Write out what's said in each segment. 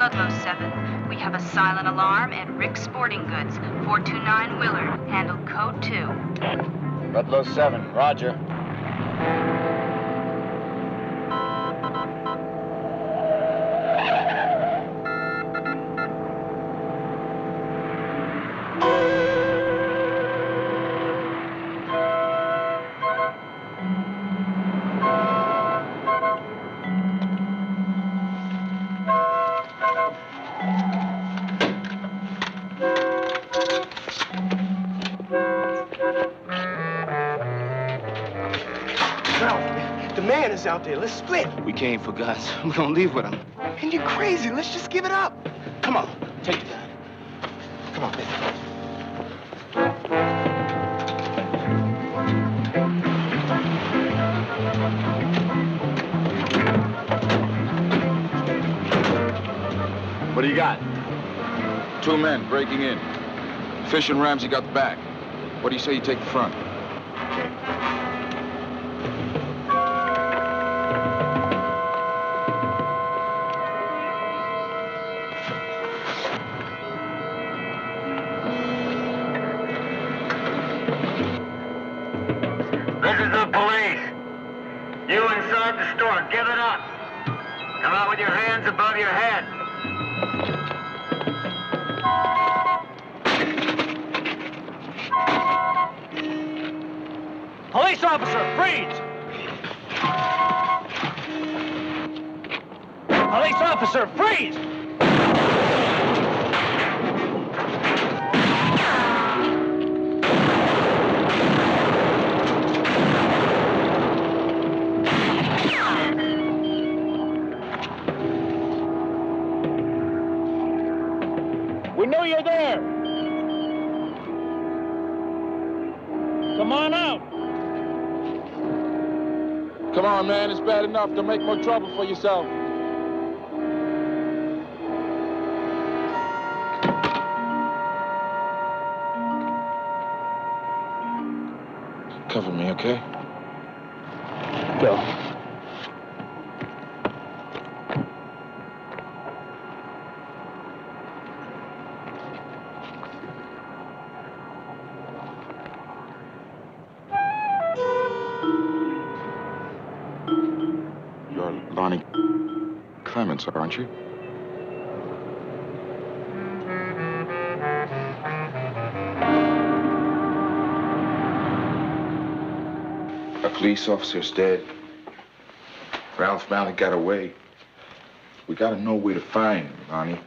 Ludlow 7. We have a silent alarm at Rick's Sporting Goods, 429 Willard, handled code 2. Ludlow 7, roger. Out there. Let's split. We came for Gus. We're gonna leave with him. And you're crazy. Let's just give it up. Come on, take it down. Come on, baby. What do you got? 2 men breaking in. Fish and Ramsey got the back. What do you say you take the front? This is the police. You inside the store, give it up. Come out with your hands above your head. Police officer, freeze! Police officer, freeze! We know you're there. Come on out. Come on, man. It's bad enough. Don't make more trouble for yourself. Cover me, okay? Go. You're Lonnie Clements, aren't you? A police officer's dead. Ralph Mallett got away. We gotta know where to find him, Lonnie.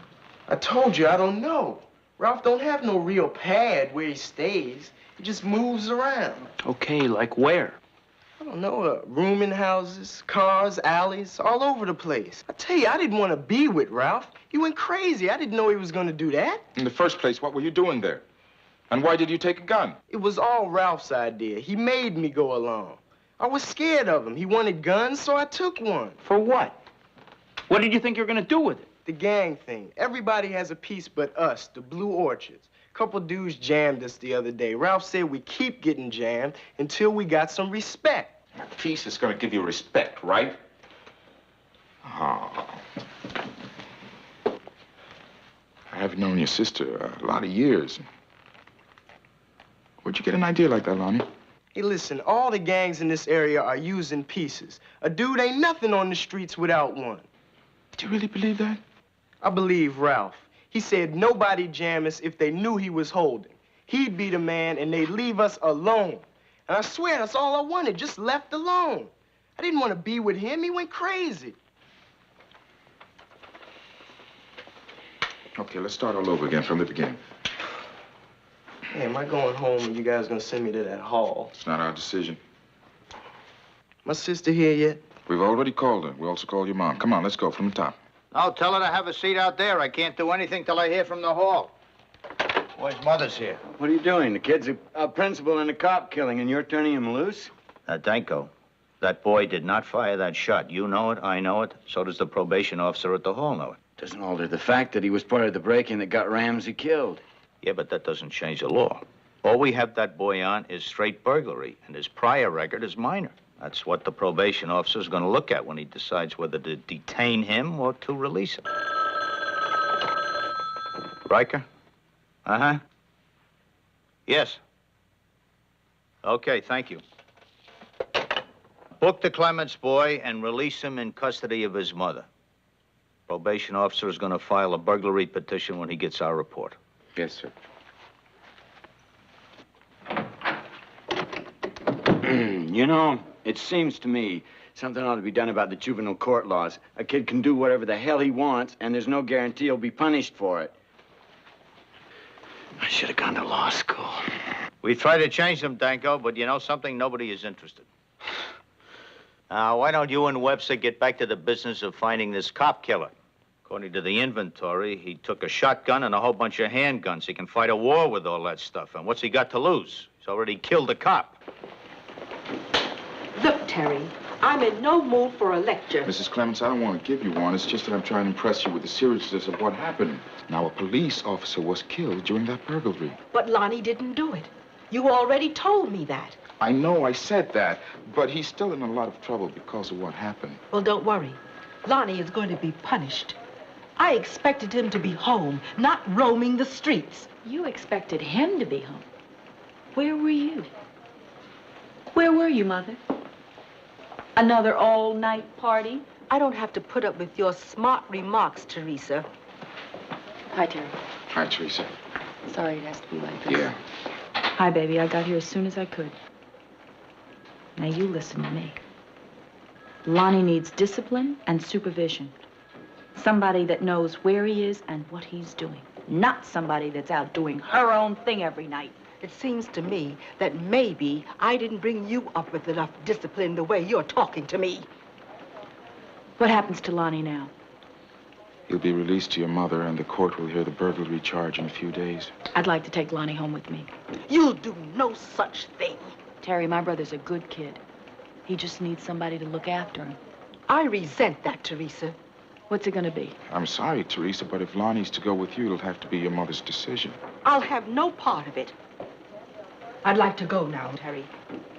I told you I don't know. Ralph don't have no real pad where he stays. He just moves around. Okay, like where? I don't know, rooming houses, cars, alleys, all over the place. I tell you, I didn't want to be with Ralph. He went crazy. I didn't know he was going to do that. In the first place, what were you doing there? And why did you take a gun? It was all Ralph's idea. He made me go along. I was scared of him. He wanted guns, so I took one. For what? What did you think you were going to do with it? The gang thing. Everybody has a piece but us, the Blue Orchids. Couple dudes jammed us the other day. Ralph said we keep getting jammed until we got some respect. A piece is gonna give you respect, right? Oh. I haven't known your sister a lot of years. Where'd you get an idea like that, Lonnie? Hey, listen, all the gangs in this area are using pieces. A dude ain't nothing on the streets without one. Do you really believe that? I believe Ralph. He said nobody jam us if they knew he was holding. He'd be the man and they'd leave us alone. And I swear that's all I wanted, just left alone. I didn't want to be with him. He went crazy. Okay, let's start all over again from the beginning. Hey, am I going home and you guys gonna send me to that hall? It's not our decision. My sister here yet? We've already called her. We also called your mom. Come on, let's go from the top. I'll tell her to have a seat out there. I can't do anything till I hear from the hall. Boy's mother's here. What are you doing? The kid's a principal in a cop killing, and you're turning him loose? Danko, that boy did not fire that shot. You know it, I know it. So does the probation officer at the hall know it. Doesn't alter the fact that he was part of the break-in that got Ramsey killed. Yeah, but that doesn't change the law. All we have that boy on is straight burglary, and his prior record is minor. That's what the probation officer's going to look at when he decides whether to detain him or to release him. Riker? Uh-huh. Yes. Okay, thank you. Book the Clements boy and release him in custody of his mother. Probation officer is going to file a burglary petition when he gets our report. Yes, sir. You know, it seems to me something ought to be done about the juvenile court laws. A kid can do whatever the hell he wants, and there's no guarantee he'll be punished for it. I should have gone to law school. We try to change them, Danko, but you know something? Nobody is interested. Now, why don't you and Webster get back to the business of finding this cop killer? According to the inventory, he took a shotgun and a whole bunch of handguns. He can fight a war with all that stuff. And what's he got to lose? He's already killed a cop. Look, Terry, I'm in no mood for a lecture. Mrs. Clements, I don't want to give you one. It's just that I'm trying to impress you with the seriousness of what happened. Now, a police officer was killed during that burglary. But Lonnie didn't do it. You already told me that. I know I said that, but he's still in a lot of trouble because of what happened. Well, don't worry. Lonnie is going to be punished. I expected him to be home, not roaming the streets. You expected him to be home. Where were you? Where were you, Mother? Another all-night party? I don't have to put up with your smart remarks, Teresa. Hi, Terry. Hi, Teresa. Sorry it has to be like this. Yeah. Hi, baby. I got here as soon as I could. Now, you listen to me. Lonnie needs discipline and supervision. Somebody that knows where he is and what he's doing. Not somebody that's out doing her own thing every night. It seems to me that maybe I didn't bring you up with enough discipline the way you're talking to me. What happens to Lonnie now? He'll be released to your mother, and the court will hear the burglary charge in a few days. I'd like to take Lonnie home with me. You'll do no such thing. Terry, my brother's a good kid. He just needs somebody to look after him. I resent that, Teresa. What's it gonna be? I'm sorry, Teresa, but if Lonnie's to go with you, it'll have to be your mother's decision. I'll have no part of it. I'd like to go now, Terry.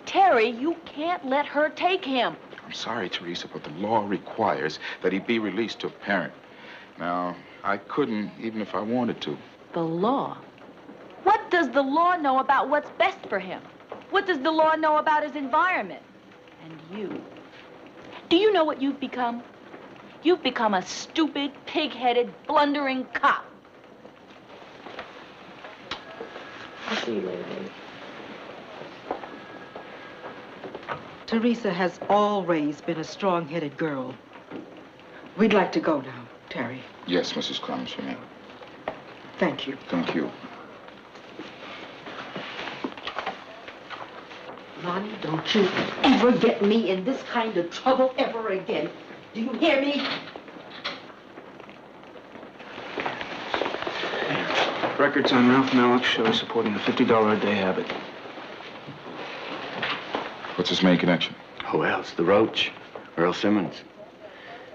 Terry, you can't let her take him. I'm sorry, Teresa, but the law requires that he be released to a parent. Now, I couldn't, even if I wanted to. The law? What does the law know about what's best for him? What does the law know about his environment? And you? Do you know what you've become? You've become a stupid, pig-headed, blundering cop. I'll see you later, baby. Teresa has always been a strong-headed girl. We'd like to go now, Terry. Yes, Mrs. Clements, you may. Thank you. Thank you. Lonnie, don't you ever get me in this kind of trouble ever again. Do you hear me? Records on Ralph Malik show he's supporting a $50 a day habit. What's his main connection? Who else? The Roach. Earl Simmons.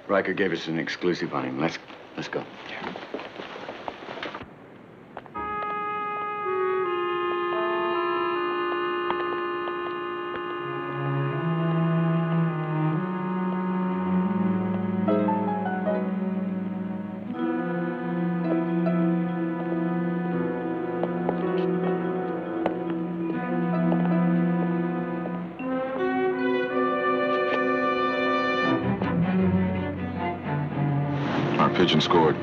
Riker gave us an exclusive on him. Let's go. Yeah. Pigeon scored.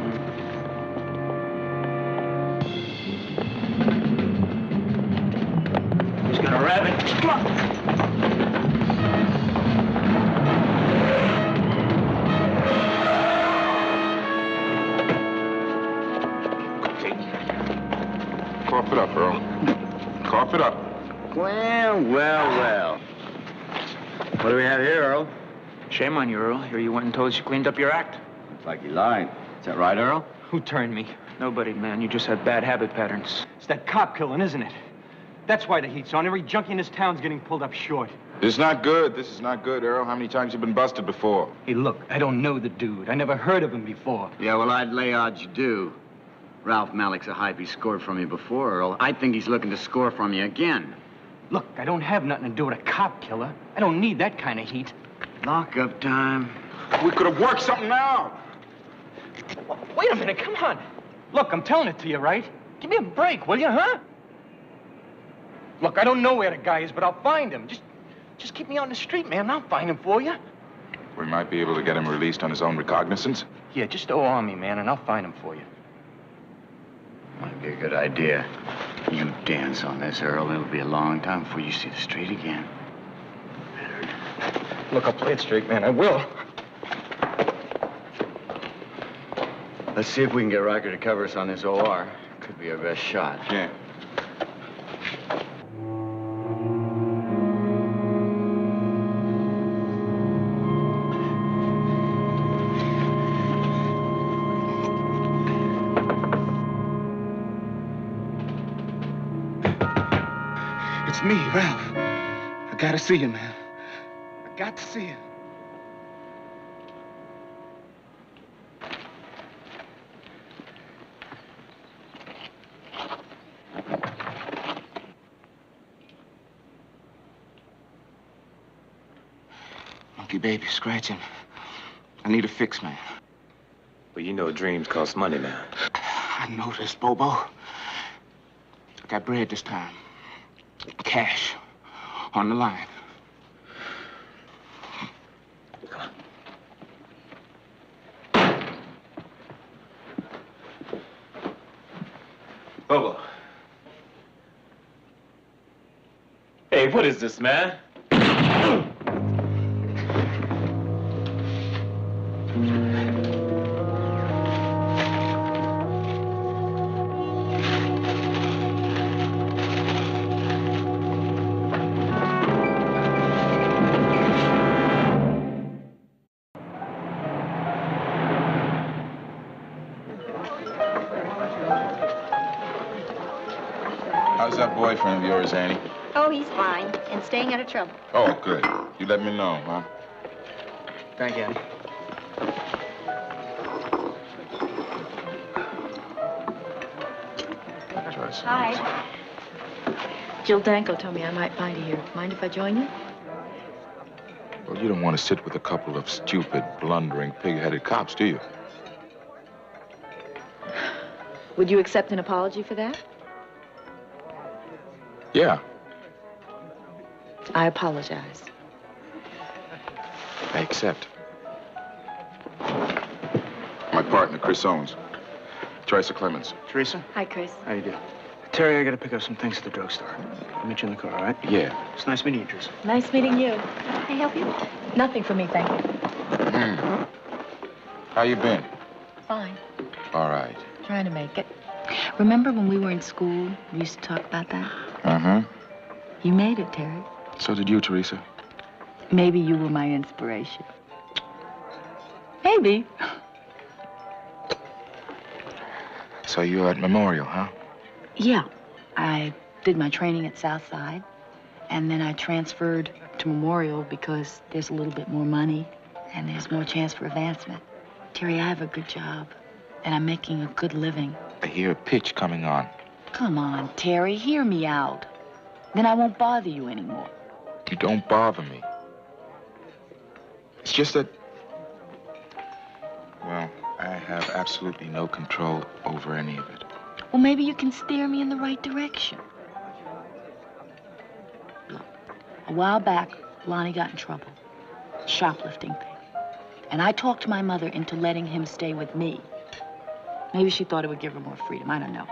He's got a rabbit. Come on. Cough it up, Earl. Cough it up. Well, well, well. What do we have here, Earl? Shame on you, Earl. Here you went and told us you cleaned up your act. Looks like you lied. Is that right, Earl? Who turned me? Nobody, man. You just have bad habit patterns. It's that cop killing, isn't it? That's why the heat's on. Every junkie in this town's getting pulled up short. This is not good. This is not good, Earl. How many times you been busted before? Hey, look, I don't know the dude. I never heard of him before. Yeah, well, I'd lay odds you do. Ralph Malik's a hype. He scored from you before, Earl. I think he's looking to score from you again. Look, I don't have nothing to do with a cop killer. I don't need that kind of heat. Lockup time. We could have worked something out. Wait a minute, come on. Look, I'm telling it to you, right? Give me a break, will you, huh? Look, I don't know where the guy is, but I'll find him. Just keep me on the street, man, and I'll find him for you. We might be able to get him released on his own recognizance. Yeah, just OR me, man, and I'll find him for you. Might be a good idea. You dance on this, Earl. It'll be a long time before you see the street again. Look, I'll play it straight, man. I will. Let's see if we can get Riker to cover us on this OR. Could be our best shot. Yeah. It's me, Ralph. I gotta see you, man. I got to see you. Monkey baby scratching. I need a fix, man. Well, you know dreams cost money now. I know this, Bobo. I got bread this time. Cash. On the line. Come on. Bobo. Hey, what is this, man? How's that boyfriend of yours, Annie? Oh, he's fine and staying out of trouble. Oh, good. You let me know, huh? Thank you. Joyce. Hi. Jill Danko told me I might find you here. Mind if I join you? Well, you don't want to sit with a couple of stupid, blundering, pig-headed cops, do you? Would you accept an apology for that? Yeah. I apologize. I accept. My partner, Chris Owens. Teresa Clemens. Teresa? Hi, Chris. How you doing? Terry, I gotta pick up some things at the drugstore. I'll meet you in the car, all right? Yeah. It's nice meeting you, Teresa. Nice meeting you. Can I help you? Nothing for me, thank you. How you been? Fine. All right. Trying to make it. Remember when we were in school, we used to talk about that? Uh-huh. You made it, Terry. So did you, Teresa. Maybe you were my inspiration. Maybe. So you're at Memorial, huh? Yeah. I did my training at Southside, and then I transferred to Memorial because there's a little bit more money and there's more chance for advancement. Terry, I have a good job, and I'm making a good living. I hear a pitch coming on. Come on, Terry, hear me out. Then I won't bother you anymore. You don't bother me. It's just that, well, I have absolutely no control over any of it. Well, maybe you can steer me in the right direction. Look, a while back, Lonnie got in trouble. Shoplifting thing. And I talked my mother into letting him stay with me. Maybe she thought it would give her more freedom. I don't know.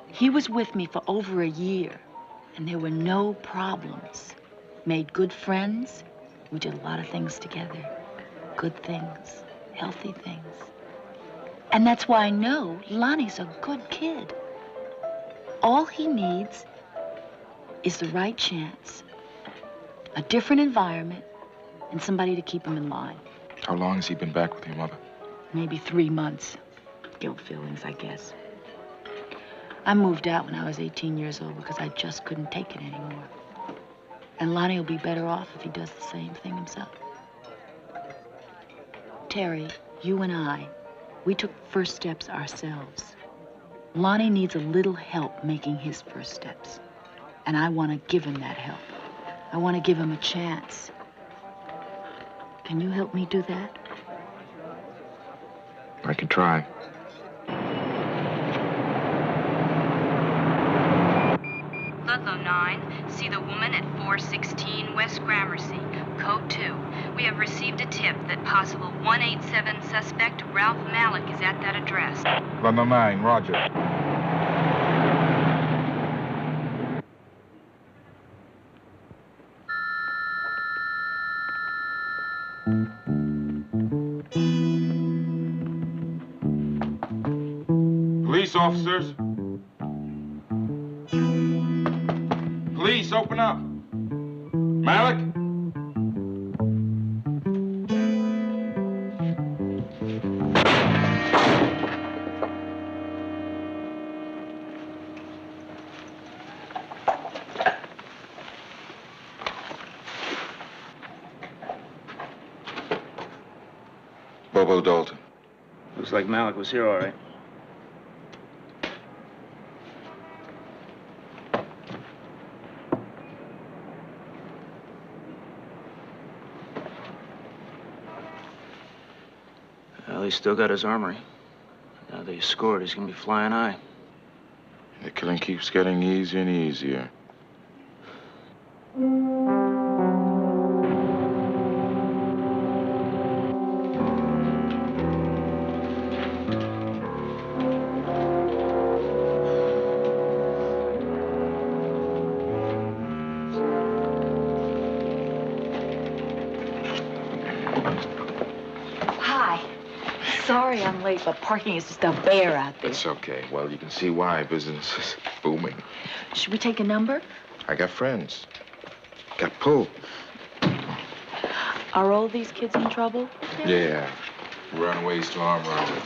He was with me for over a year, and there were no problems. Made good friends. We did a lot of things together. Good things, healthy things. And that's why I know Lonnie's a good kid. All he needs is the right chance, a different environment, and somebody to keep him in line. How long has he been back with your mother? Maybe 3 months. Guilt feelings, I guess. I moved out when I was 18 years old because I just couldn't take it anymore. And Lonnie will be better off if he does the same thing himself. Terry, you and I, we took first steps ourselves. Lonnie needs a little help making his first steps. And I want to give him that help. I want to give him a chance. Can you help me do that? I can try. Ludlow 9, see the woman at 416 West Gramercy, code 2. We have received a tip that possible 187 suspect Ralph Malik is at that address. London 9, roger. Police officers. Police, open up. Malik? Bobo Dalton. Looks like Malik was here, all right. Well, he's still got his armory. Now that he's scored, he's gonna be flying high. The killing keeps getting easier and easier. Sorry I'm late, but parking is just a bear out there. It's okay. Well, you can see why business is booming. Should we take a number? I got friends. Got pulled. Are all these kids in trouble? Yeah. Runaways to arm robbery.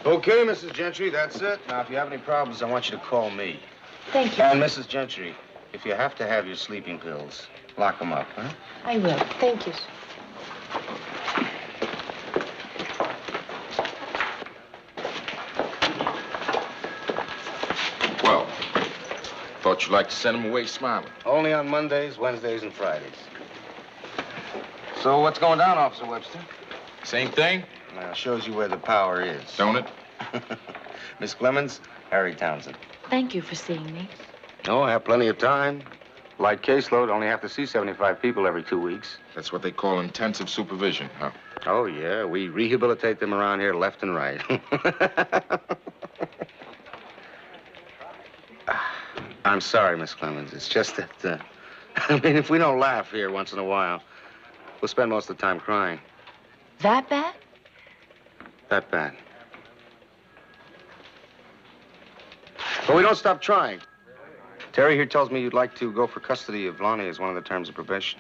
Okay, Mrs. Gentry, that's it. Now, if you have any problems, I want you to call me. Thank you. And Mrs. Gentry, if you have to have your sleeping pills, lock them up, huh? I will. Thank you. Well, thought you'd like to send them away smiling. Only on Mondays, Wednesdays, and Fridays. So what's going down, Officer Webster? Same thing? Now, shows you where the power is. Don't it? Miss Clemens, Harry Townsend. Thank you for seeing me. Oh, I have plenty of time. Light caseload, only have to see 75 people every 2 weeks. That's what they call intensive supervision, huh? Oh, yeah. We rehabilitate them around here left and right. I'm sorry, Miss Clemens. It's just that, I mean, if we don't laugh here once in a while, we'll spend most of the time crying. That bad? That bad. But we don't stop trying. Terry here tells me you'd like to go for custody of Lonnie as one of the terms of probation.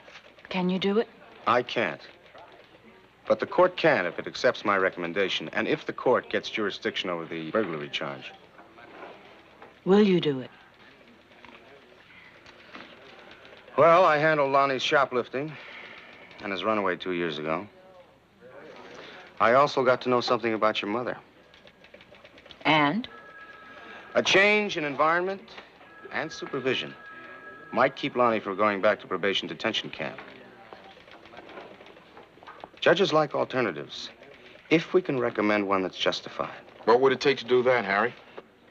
Can you do it? I can't. But the court can if it accepts my recommendation, and if the court gets jurisdiction over the burglary charge. Will you do it? Well, I handled Lonnie's shoplifting and his runaway 2 years ago. I also got to know something about your mother. And? A change in environment and supervision might keep Lonnie from going back to probation detention camp. Judges like alternatives, if we can recommend one that's justified. What would it take to do that, Harry?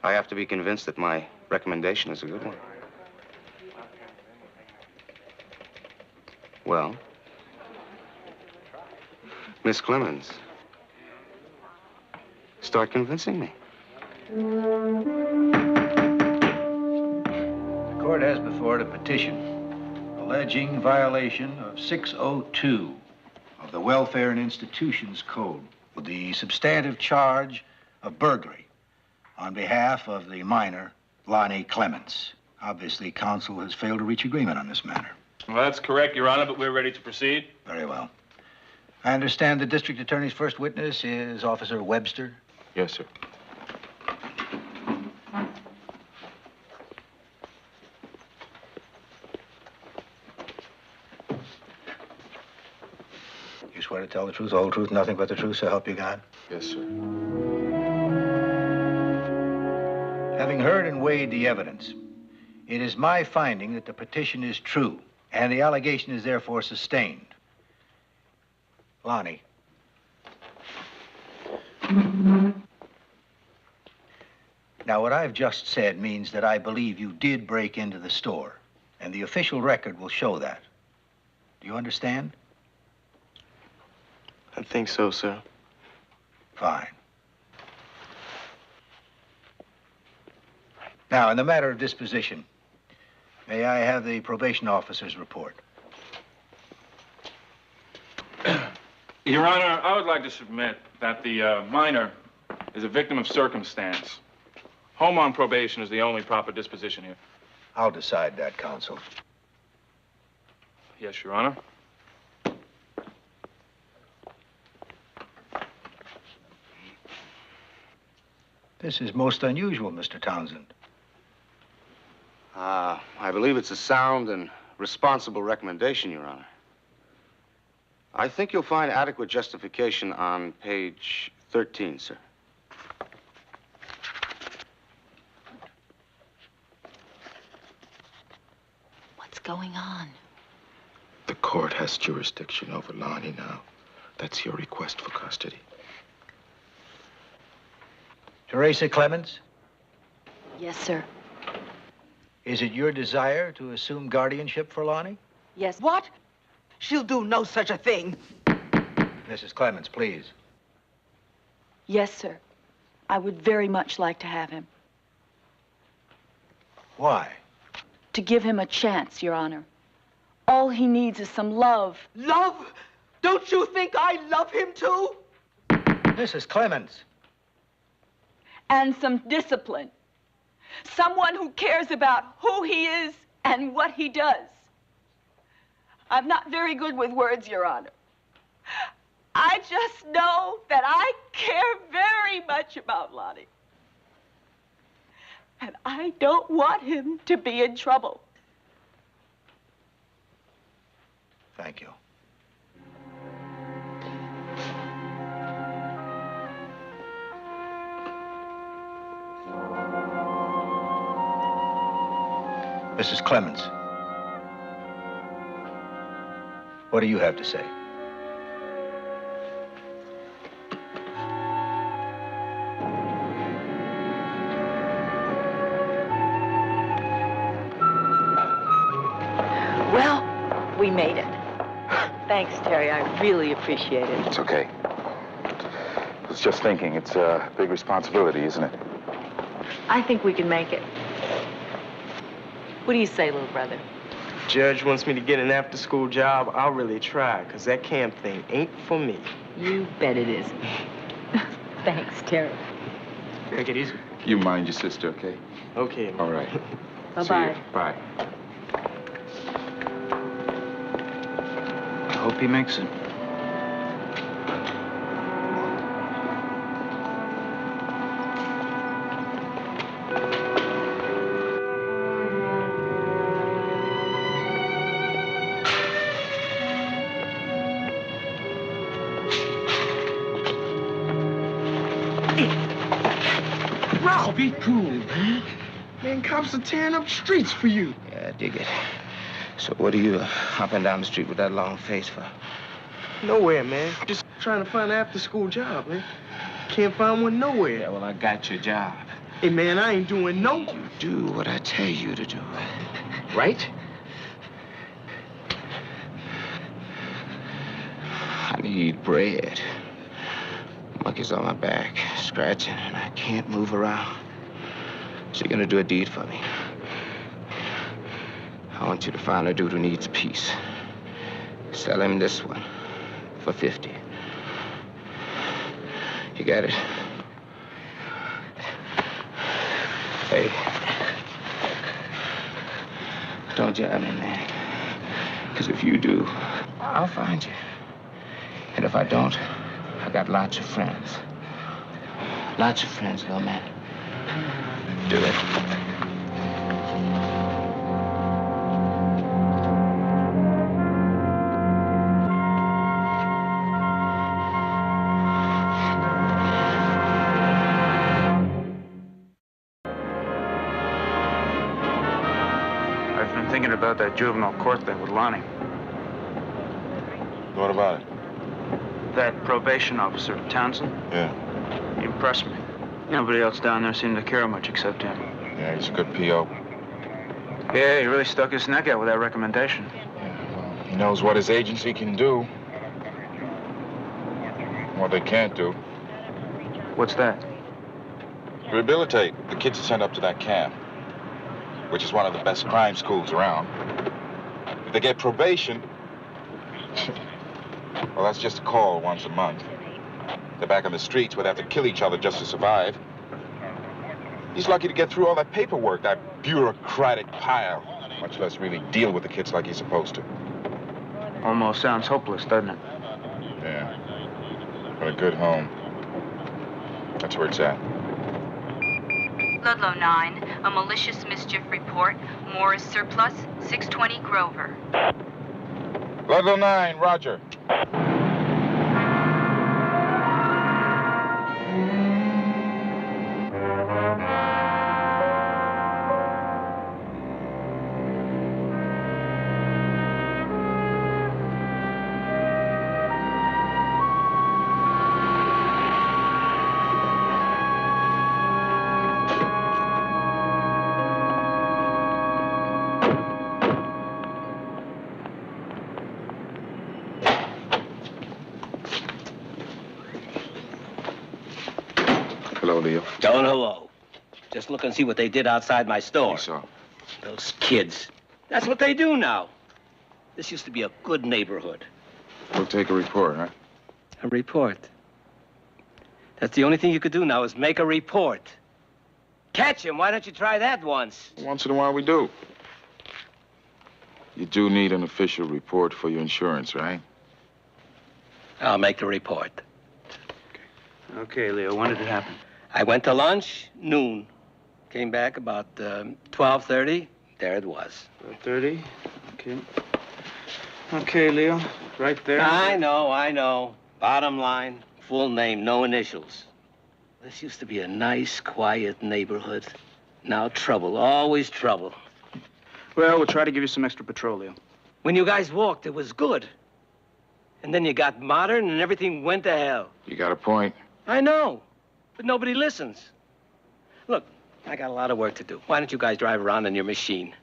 I have to be convinced that my recommendation is a good one. Well, Miss Clemens, start convincing me. The court has before it a petition alleging violation of 602 of the Welfare and Institutions Code with the substantive charge of burglary on behalf of the minor, Lonnie Clemens. Obviously, counsel has failed to reach agreement on this matter. Well, that's correct, Your Honor, but we're ready to proceed. Very well. I understand the district attorney's first witness is Officer Webster. Yes, sir. You swear to tell the truth, the whole truth, nothing but the truth, so help you God? Yes, sir. Having heard and weighed the evidence, it is my finding that the petition is true, and the allegation is therefore sustained. Lonnie. Now, what I've just said means that I believe you did break into the store, and the official record will show that. Do you understand? I think so, sir. Fine. Now, in the matter of disposition, may I have the probation officer's report? Your Honor, I would like to submit that the minor is a victim of circumstance. Home on probation is the only proper disposition here. I'll decide that, counsel. Yes, Your Honor. This is most unusual, Mr. Townsend. I believe it's a sound and responsible recommendation, Your Honor. I think you'll find adequate justification on page 13, sir. What's going on? The court has jurisdiction over Lonnie now. That's your request for custody. Teresa Clemens, Yes, sir. is it your desire to assume guardianship for Lonnie? Yes. What? She'll do no such a thing. Mrs. Clemens, please. Yes, sir. I would very much like to have him. Why? To give him a chance, Your Honor. All he needs is some love. Love? Don't you think I love him too? Mrs. Clemens. And some discipline. Someone who cares about who he is and what he does. I'm not very good with words, Your Honor. I just know that I care very much about Lonnie. And I don't want him to be in trouble. Thank you. Mrs. Clemens, what do you have to say? Well, we made it. Thanks, Terry. I really appreciate it. It's okay. I was just thinking, it's a big responsibility, isn't it? I think we can make it. What do you say, little brother? Judge wants me to get an after-school job. I'll really try, because that camp thing ain't for me. You bet it isn't. Thanks, Terry. Take it easy. You mind your sister, okay? Okay. All right. Bye-bye. See you. Bye. I hope he makes it. Ralph, be cool, man. Man, cops are tearing up streets for you. Yeah, I dig it. So what are you hopping down the street with that long face for? Nowhere, man. Just trying to find an after-school job, man. Can't find one nowhere. Yeah, well, I got your job. Hey, man, I ain't doing no... You do what I tell you to do. Right? I need bread. Monkey's on my back, scratching, and I can't move around. So you're gonna do a deed for me. I want you to find a dude who needs peace. Sell him this one for 50. You got it? Hey. Don't jab me, man. Because if you do, I'll find you. And if I don't, I got lots of friends. Lots of friends, little man. Do it. I've been thinking about that juvenile court thing with Lonnie. What about it? That probation officer, Townsend, Yeah. he impressed me. Nobody else down there seemed to care much except him. Yeah, he's a good PO. Yeah, he really stuck his neck out with that recommendation. He knows what his agency can do. What they can't do. What's that? Rehabilitate the kids are sent up to that camp, which is one of the best crime schools around. If they get probation, well, that's just a call once a month. They're back on the streets where they have to kill each other just to survive. He's lucky to get through all that paperwork, that bureaucratic pile, much less really deal with the kids like he's supposed to. Almost sounds hopeless, doesn't it? Yeah. But a good home. That's where it's at. Ludlow 9, a malicious mischief report. Morris surplus, 620 Grover. Ludlow 9, roger. Hello, Leo. Don't hello. Just look and see what they did outside my store. saw. Those kids. That's what they do now. This used to be a good neighborhood. We'll take a report, huh? A report? That's the only thing you could do now is make a report. Catch him. Why don't you try that once? Once in a while we do. You do need an official report for your insurance, right? I'll make the report. Okay, Leo, when did it happen? I went to lunch, noon. Came back about 12:30. There it was. 12:30. Okay. Okay, Leo. Right there. I know. Bottom line, full name, no initials. This used to be a nice, quiet neighborhood. Now trouble, always trouble. Well, we'll try to give you some extra patrol, Leo. When you guys walked, it was good. And then you got modern and everything went to hell. You got a point. I know, but nobody listens. Look, I got a lot of work to do. Why don't you guys drive around in your machine?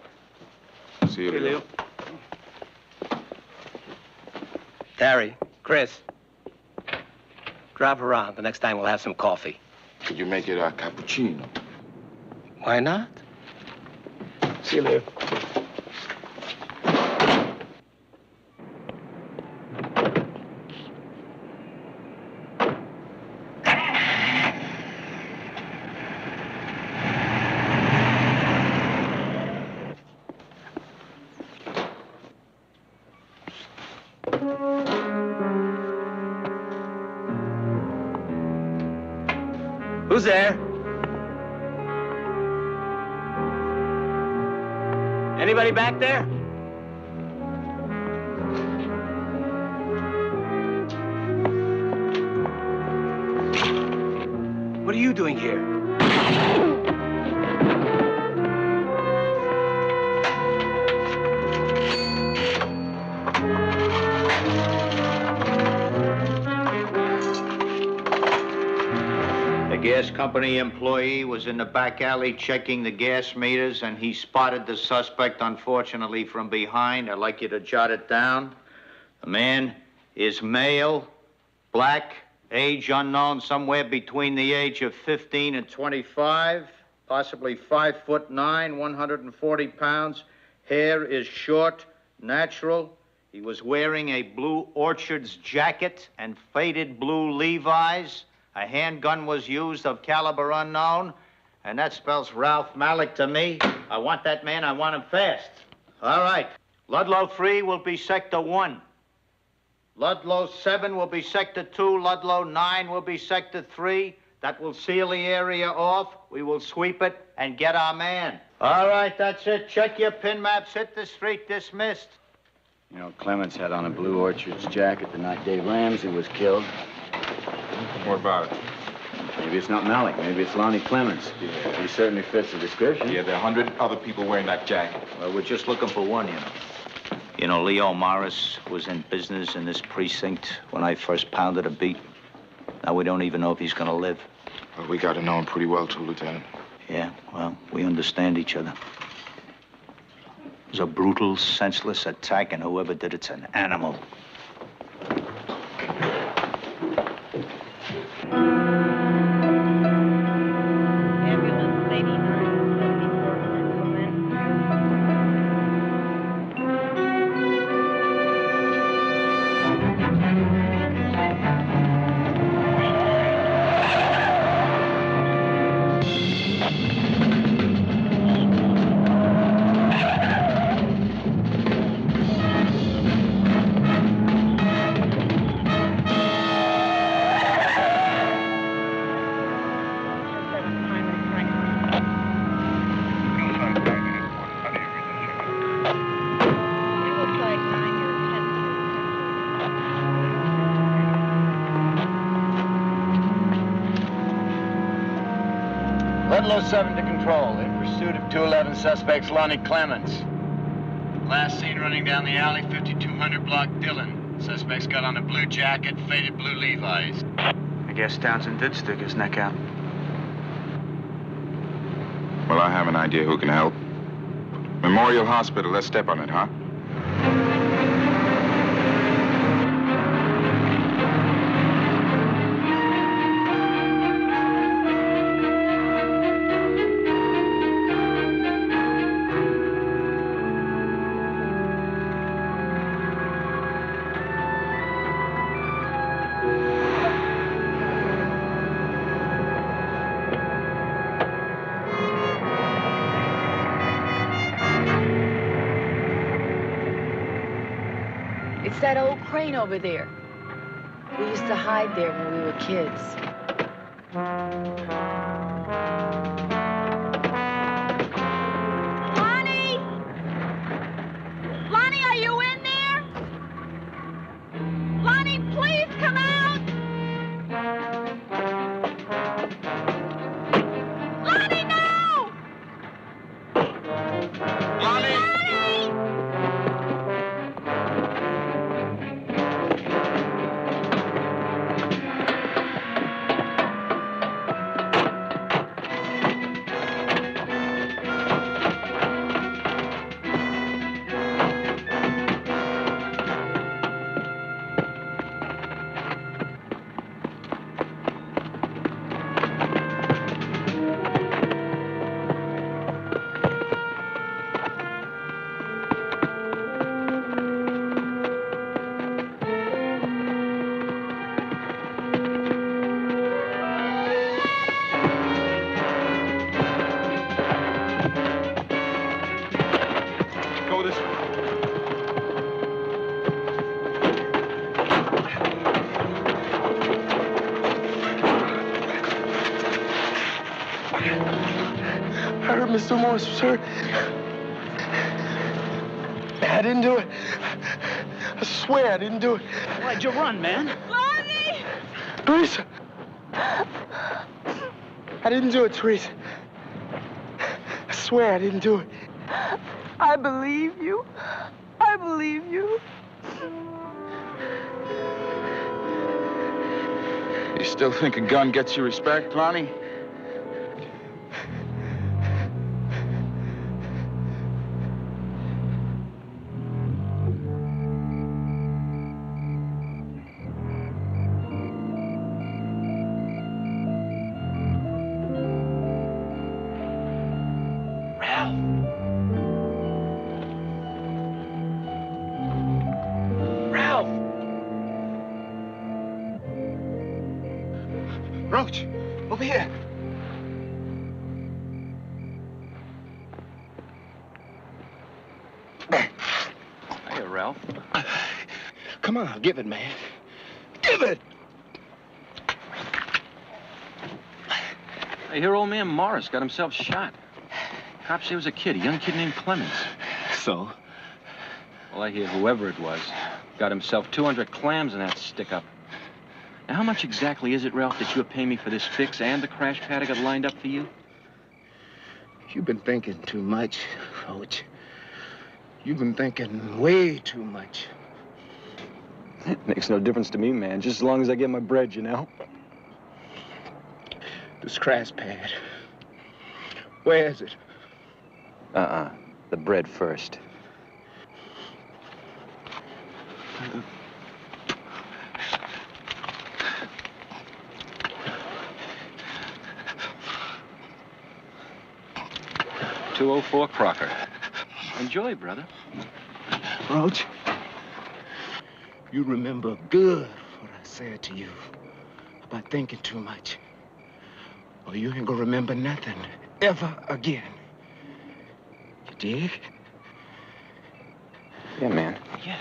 See you, Leo. Terry, Chris, drop around. The next time we'll have some coffee. Could you make it a cappuccino? Why not? See you, Leo. Who's there? Anybody back there? What are you doing here? The gas company employee was in the back alley checking the gas meters, and he spotted the suspect, unfortunately, from behind. I'd like you to jot it down. The man is male, black, age unknown, somewhere between the age of 15 and 25, possibly 5'9", 140 pounds. Hair is short, natural. He was wearing a blue Orchards jacket and faded blue Levi's. A handgun was used of caliber unknown, and that spells Ralph Malik to me. I want that man, I want him fast. All right. Ludlow 3 will be Sector 1. Ludlow 7 will be Sector 2. Ludlow 9 will be Sector 3. That will seal the area off. We will sweep it and get our man. All right, that's it. Check your pin maps. Hit the street. Dismissed. You know, Clements had on a Blue Orchards jacket the night Dave Ramsey was killed. What about it? Maybe it's not Malik. Maybe it's Lonnie Clements. Yeah. He certainly fits the description. Yeah, there are 100 other people wearing that jacket. Well, we're just looking for one, you know. You know, Leo Morris was in business in this precinct when I first pounded a beat. Now we don't even know if he's gonna live. Well, we got to know him pretty well, too, Lieutenant. Yeah, well, we understand each other. It was a brutal, senseless attack, and whoever did it's an animal. Ludlow 7 to control. In pursuit of 211 suspects, Lonnie Clements. Last seen running down the alley, 5200 block Dillon. Suspect's got on a blue jacket, faded blue Levi's. I guess Townsend did stick his neck out. Well, I have an idea who can help. Memorial Hospital, let's step on it, huh? It's that old crane over there. We used to hide there when we were kids. Lonnie! Lonnie, are you in there? Lonnie, please come out! Lonnie, no! Lonnie! Go this way. I heard Mr. Morris was hurt. I didn't do it. I swear I didn't do it. Why'd you run, man? Lonnie! Teresa! I didn't do it, Teresa. I swear I didn't do it. I believe you. I believe you. You still think a gun gets you respect, Lonnie? Roach, over here. Hiya, Ralph. Come on, give it, man. Give it! I hear old man Morris got himself shot. Cops say he was a kid, a young kid named Clemens. So? Well, I hear whoever it was got himself 200 clams in that stick-up. Now, how much exactly is it, Ralph, that you're paying me for this fix and the crash pad I got lined up for you? You've been thinking too much, Roach. You've been thinking way too much. Makes no difference to me, man, just as long as I get my bread, you know? This crash pad. Where is it? The bread first. $204 Crocker. Enjoy, brother. Roach, you remember good what I said to you about thinking too much. Or you ain't gonna remember nothing ever again. You dig? Yeah, man. Yeah.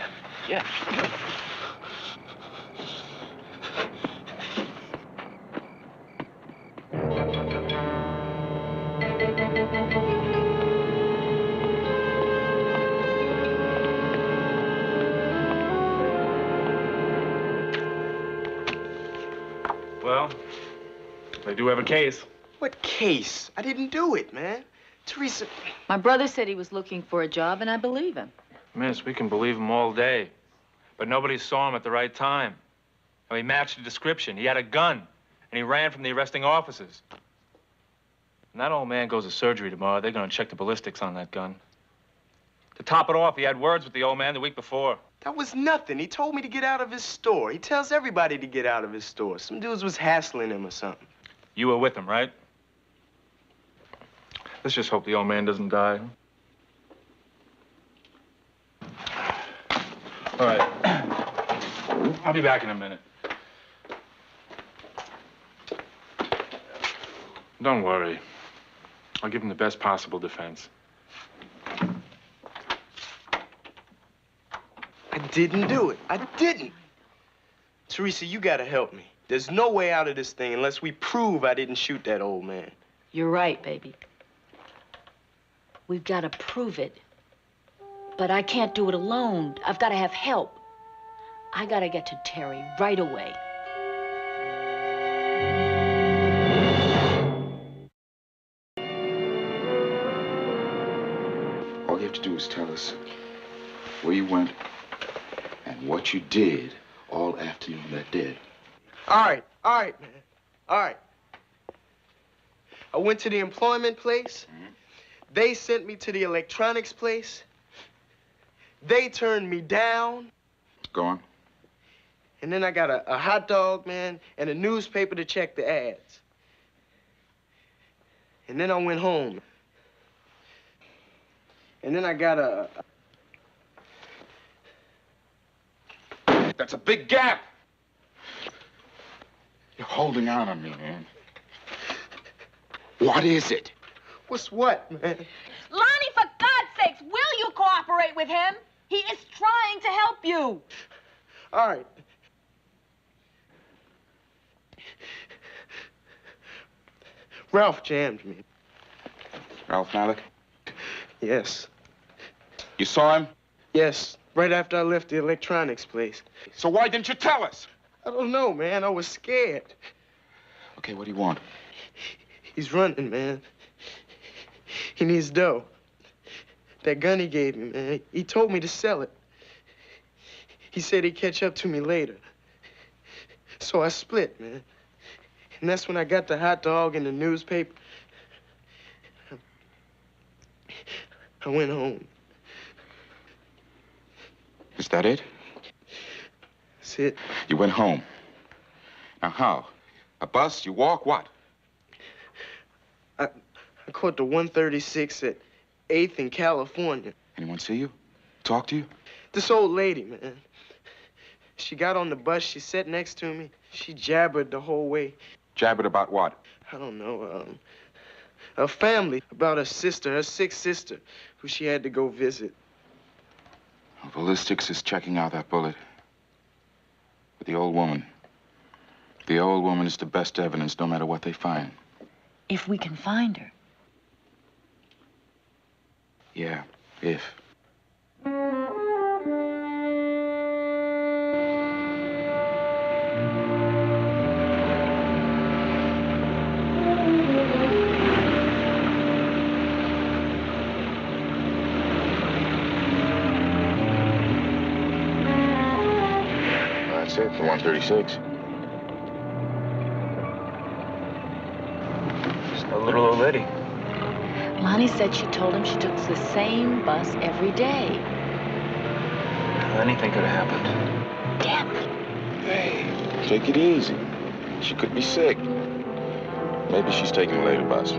Well, they do have a case. What case? I didn't do it, man. Teresa... My brother said he was looking for a job, and I believe him. Miss, we can believe him all day. But nobody saw him at the right time. Now, he matched the description. He had a gun, and he ran from the arresting officers. When that old man goes to surgery tomorrow, they're gonna check the ballistics on that gun. To top it off, he had words with the old man the week before. That was nothing. He told me to get out of his store. He tells everybody to get out of his store. Some dudes was hassling him or something. You were with him, right? Let's just hope the old man doesn't die. All right. I'll be back in a minute. Don't worry. I'll give him the best possible defense. I didn't do it. I didn't. Teresa, you gotta help me. There's no way out of this thing unless we prove I didn't shoot that old man. You're right, baby. We've got to prove it. But I can't do it alone. I've got to have help. I got to get to Terry right away. All you have to do is tell us where you went and what you did all after you left dead. All right, man. All right. I went to the employment place. They sent me to the electronics place. They turned me down. Go on. And then I got a hot dog, man, and a newspaper to check the ads. And then I went home. And then I got a... That's a big gap. You're holding out on me, man. What is it? What's what, man? Lonnie, for God's sakes, will you cooperate with him? He is trying to help you. All right. Ralph jammed me. Ralph Malik? Yes. You saw him? Yes, right after I left the electronics place. So why didn't you tell us? I don't know, man. I was scared. Okay, what do you want? He's running, man. He needs dough. That gun he gave me, man, he told me to sell it. He said he'd catch up to me later. So I split, man. And that's when I got the hot dog and the newspaper. I went home. Is that it? That's it. You went home. Now how? A bus? You walk? What? I caught the 136 at 8th in California. Anyone see you? Talk to you? This old lady, man. She got on the bus. She sat next to me. She jabbered the whole way. Jabbered about what? I don't know, her family, about her sister, her sick sister, who she had to go visit. Well, ballistics is checking out that bullet. But the old woman is the best evidence, no matter what they find. If we can find her. Yeah, if. That's it for 136. It's no little old lady. Lonnie said she told him she took the same bus every day. Anything could have happened. Damn it. Hey, take it easy. She could be sick. Maybe she's taking a later bus,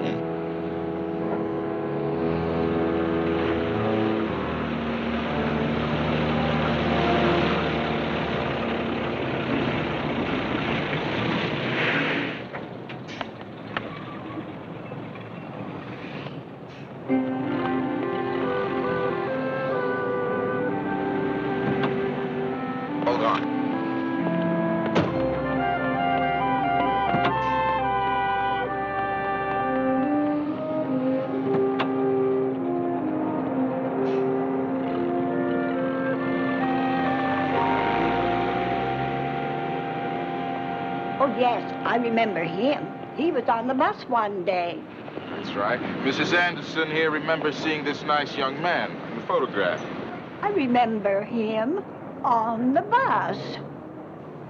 Hold on. Oh, yes, I remember him. He was on the bus one day. That's right. Mrs. Anderson here remembers seeing this nice young man in the photograph. I remember him on the bus.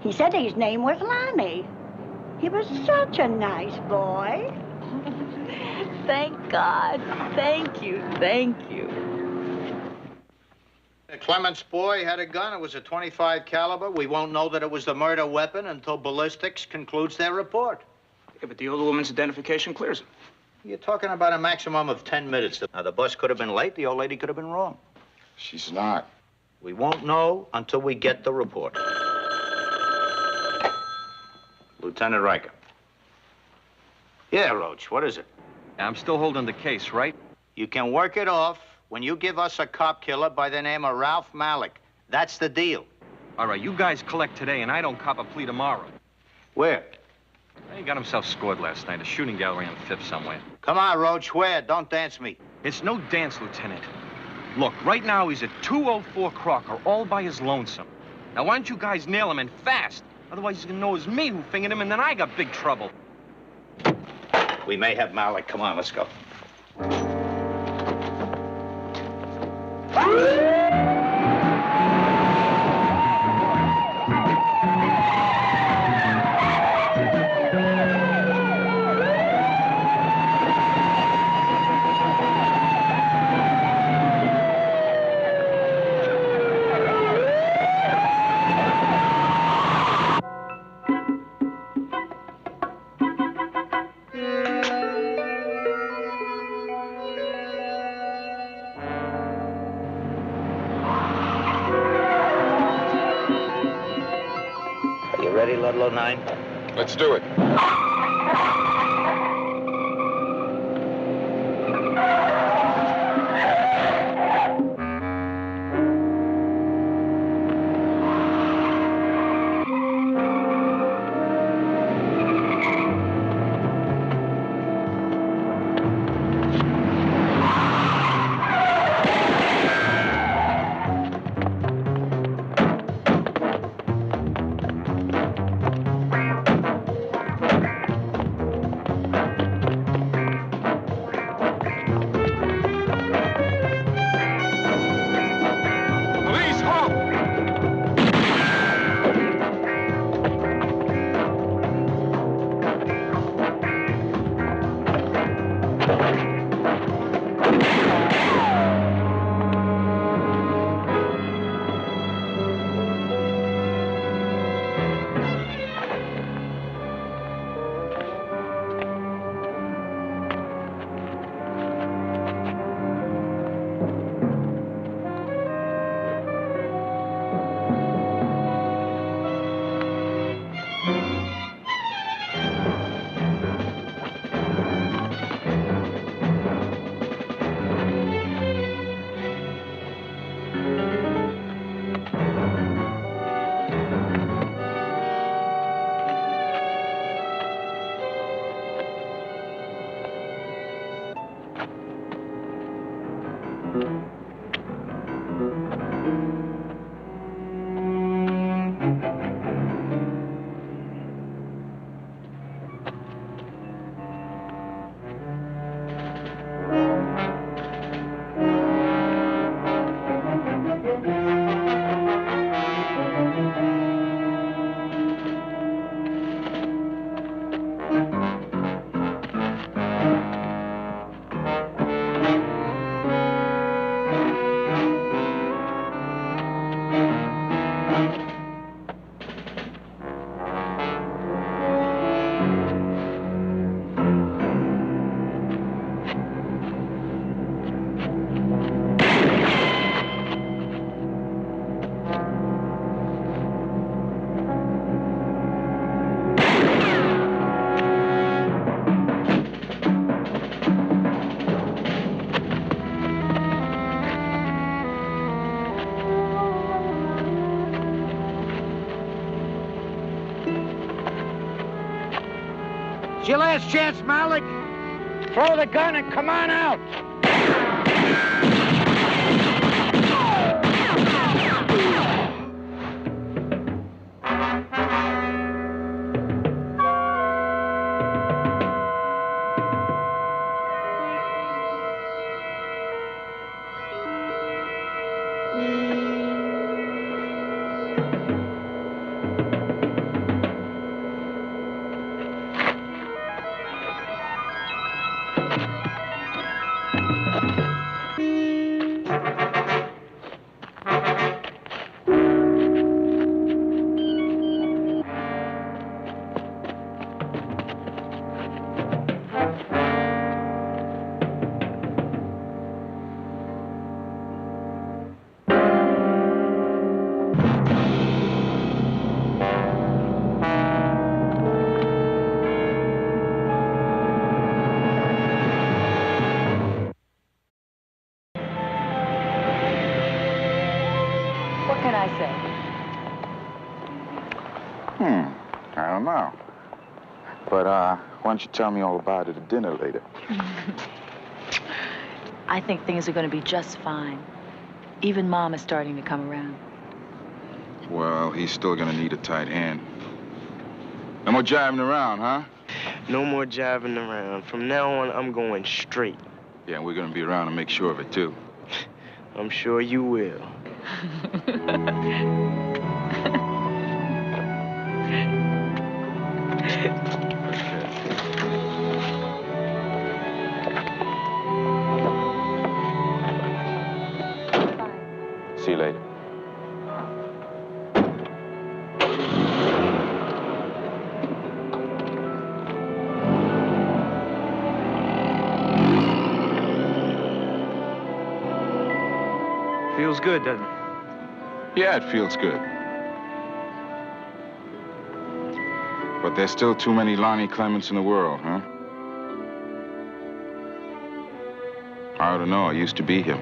He said his name was Lonnie. He was such a nice boy. Thank God. Thank you. Thank you. Clement's boy had a gun. It was a .25 caliber. We won't know that it was the murder weapon until ballistics concludes their report. Yeah, but the old woman's identification clears it. You're talking about a maximum of 10 minutes. Now, the bus could have been late. The old lady could have been wrong. She's not. We won't know until we get the report. Lieutenant Riker. Yeah, Roach, what is it? I'm still holding the case, right? You can work it off when you give us a cop killer by the name of Ralph Malik. That's the deal. All right, you guys collect today, and I don't cop a plea tomorrow. Where? He got himself scored last night, a shooting gallery on 5th somewhere. Come on, Roach, where? Don't dance me. It's no dance, Lieutenant. Look, right now he's at 204 Crocker, all by his lonesome. Now, why don't you guys nail him, and fast? Otherwise, he's gonna know it's me who fingered him, and then I got big trouble. We may have Malik. Come on, let's go. Are you ready, Ludlow 9? Let's do it. It's your last chance, Malik. Throw the gun and come on out. What can I say? I don't know. But, why don't you tell me all about it at dinner later? I think things are going to be just fine. Even Mom is starting to come around. Well, he's still gonna need a tight hand. No more jiving around, huh? No more jiving around. From now on, I'm going straight. Yeah, we're gonna be around to make sure of it, too. I'm sure you will. See you later. Feels good, doesn't it? Yeah, it feels good. But there's still too many Lonnie Clements in the world, huh? I don't know. I used to be him.